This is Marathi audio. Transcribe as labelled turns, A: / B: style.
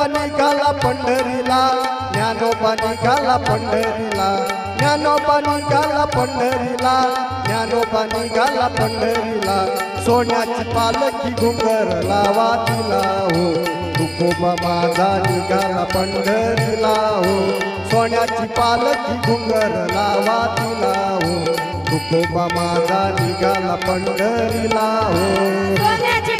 A: निघाला पंढरीला, ज्ञानोबा निघाला पंढरीला, ज्ञानोबा निघाला पंढरीला, ज्ञानोबा निघाला पंढरीला. सोन्याची पालखी घुंगर लावा तिला हो, तुकोबा माझा निघाला पंढरीला हो. सोन्याची पालखी घुंगर लावा तिला हो, तुकोबा माझा निघाला पंढरीला हो.